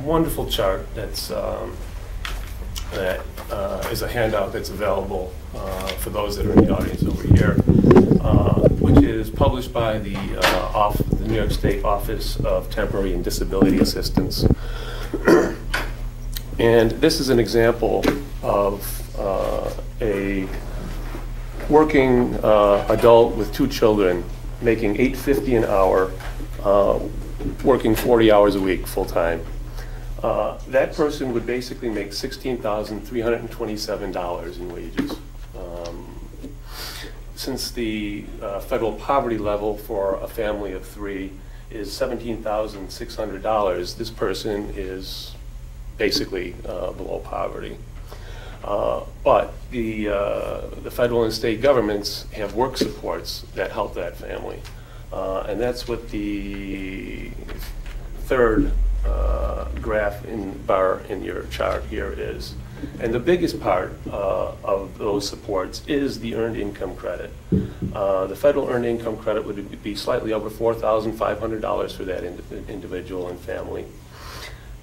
wonderful chart that's is a handout that's available for those that are in the audience over here, which is published by the New York State Office of Temporary and Disability Assistance. And this is an example of a working adult with 2 children making $8.50 an hour, working 40 hours a week full-time. That person would basically make $16,327 in wages. Since the federal poverty level for a family of 3 is $17,600, this person is basically below poverty. But the federal and state governments have work supports that help that family. And that's what the third graph bar in your chart here is. And the biggest part of those supports is the earned income credit. The federal earned income credit would be slightly over $4,500 for that individual and family.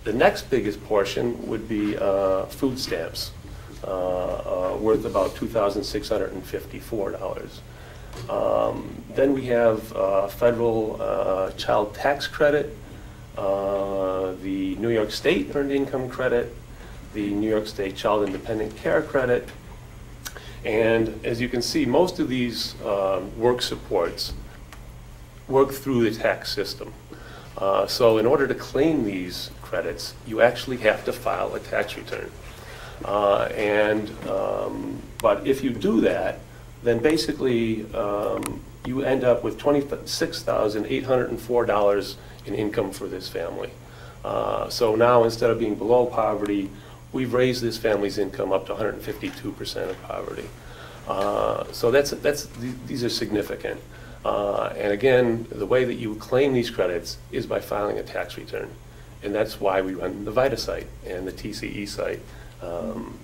The next biggest portion would be food stamps, worth about $2,654. Then we have federal child tax credit, the New York State earned income credit, the New York State Child Independent Care Credit, and as you can see, most of these work supports work through the tax system. So in order to claim these credits, you actually have to file a tax return. But if you do that, then basically you end up with $26,804 in income for this family. So now instead of being below poverty, we've raised this family's income up to 152% of poverty. So these are significant. And again, the way that you claim these credits is by filing a tax return. And that's why we run the VITA site and the TCE site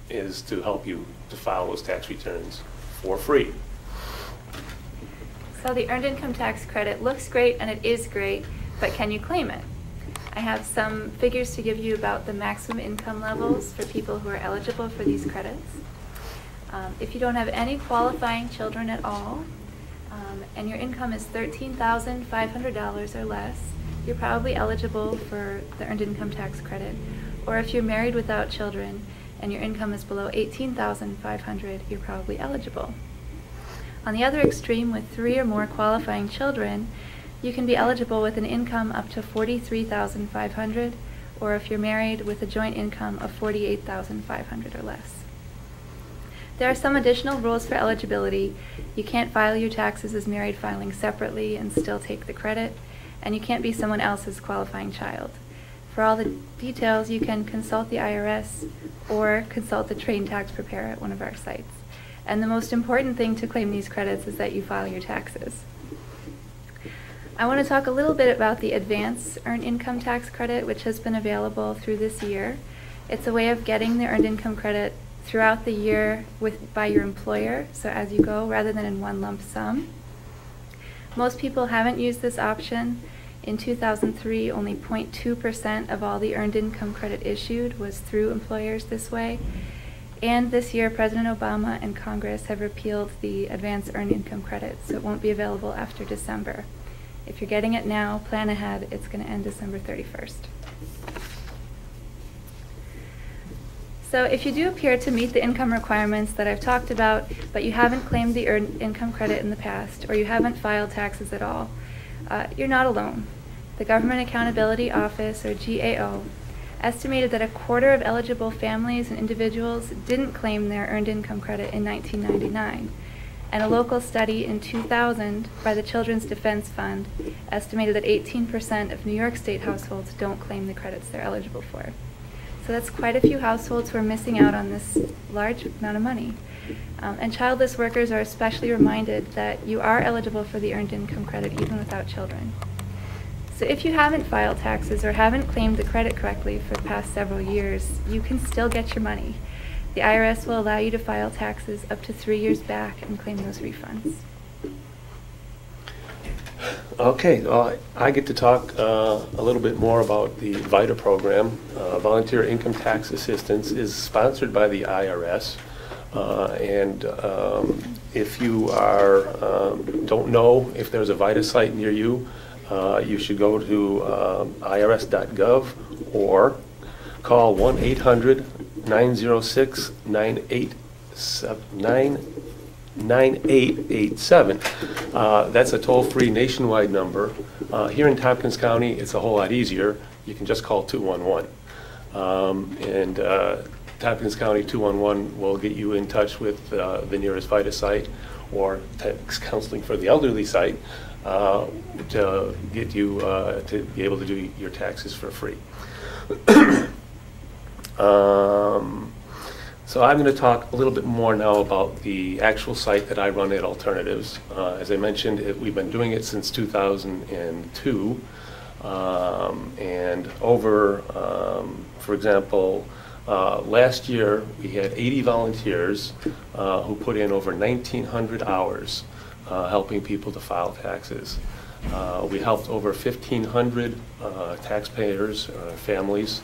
is to help you to file those tax returns for free. So the earned income tax credit looks great and it is great, but can you claim it? I have some figures to give you about the maximum income levels for people who are eligible for these credits. If you don't have any qualifying children at all, and your income is $13,500 or less, you're probably eligible for the earned income tax credit. Or if you're married without children and your income is below $18,500, you're probably eligible. On the other extreme, with 3 or more qualifying children, you can be eligible with an income up to $43,500, or if you're married, with a joint income of $48,500 or less. There are some additional rules for eligibility. You can't file your taxes as married filing separately and still take the credit, and you can't be someone else's qualifying child. For all the details, you can consult the IRS or consult the trained tax preparer at one of our sites. And the most important thing to claim these credits is that you file your taxes. I want to talk a little bit about the advance earned income tax credit, which has been available through this year. It's a way of getting the earned income credit throughout the year by your employer, so as you go, rather than in one lump sum. Most people haven't used this option. In 2003, only 0.2% of all the earned income credit issued was through employers this way. And this year, President Obama and Congress have repealed the advance earned income credit, so it won't be available after December. If you're getting it now, plan ahead. It's going to end December 31st. So if you do appear to meet the income requirements that I've talked about, but you haven't claimed the earned income credit in the past, or you haven't filed taxes at all, you're not alone. The Government Accountability Office, or GAO, estimated that 1/4 of eligible families and individuals didn't claim their earned income credit in 1999. And a local study in 2000 by the Children's Defense Fund estimated that 18% of New York State households don't claim the credits they're eligible for. So that's quite a few households who are missing out on this large amount of money. And childless workers are especially reminded that you are eligible for the earned income credit even without children. So if you haven't filed taxes or haven't claimed the credit correctly for the past several years, you can still get your money. The IRS will allow you to file taxes up to 3 years back and claim those refunds. Okay, I get to talk a little bit more about the VITA program. Volunteer Income Tax Assistance is sponsored by the IRS. And if you don't know if there's a VITA site near you, you should go to irs.gov or call 1-800-906-9887. That's a toll-free nationwide number. Here in Tompkins County, it's a whole lot easier. You can just call 211. Tompkins County 211 will get you in touch with the nearest VITA site or tax counseling for the elderly site to get you to be able to do your taxes for free. So I'm going to talk a little bit more now about the actual site that I run at Alternatives. As I mentioned, we've been doing it since 2002. And over, for example, last year we had 80 volunteers who put in over 1,900 hours helping people to file taxes. We helped over 1,500 taxpayers, families,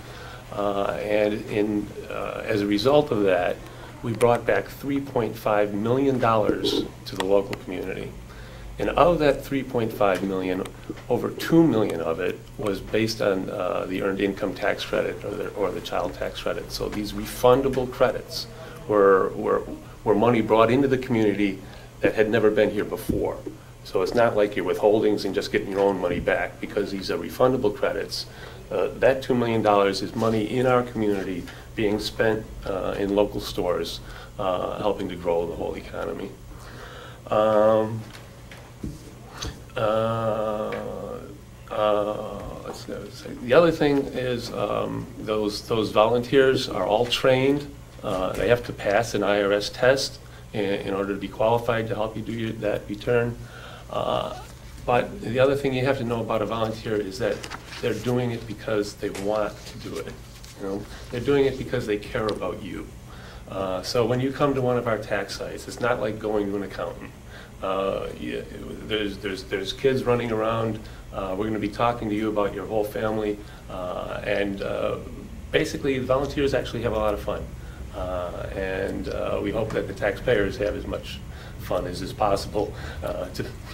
and as a result of that, we brought back $3.5 million to the local community. And of that $3.5 million, over $2 million of it was based on the earned income tax credit or the child tax credit. So these refundable credits were money brought into the community that had never been here before. So it's not like your withholdings and just getting your own money back, because these are refundable credits. That $2 million is money in our community being spent in local stores, helping to grow the whole economy. The other thing is those volunteers are all trained. They have to pass an IRS test in order to be qualified to help you do that return. But the other thing you have to know about a volunteer is that they're doing it because they want to do it. You know, they're doing it because they care about you. So when you come to one of our tax sites, it's not like going to an accountant. There's kids running around. We're going to be talking to you about your whole family, and basically, the volunteers actually have a lot of fun, and we hope that the taxpayers have as much fun as is possible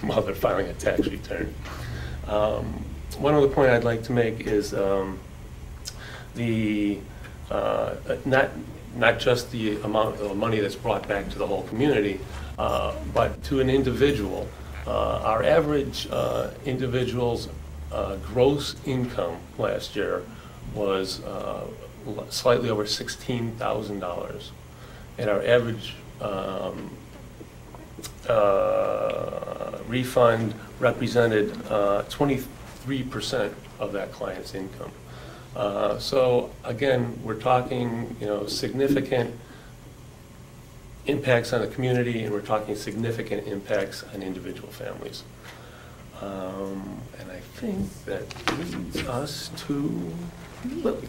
while they're filing a tax return. One other point I'd like to make is not just the amount of money that's brought back to the whole community, but to an individual. Our average individual's gross income last year was slightly over $16,000, and our average refund represented 23% of that client's income. So again, we're talking, significant impacts on the community, and we're talking significant impacts on individual families. And I think that leads us to Lilly.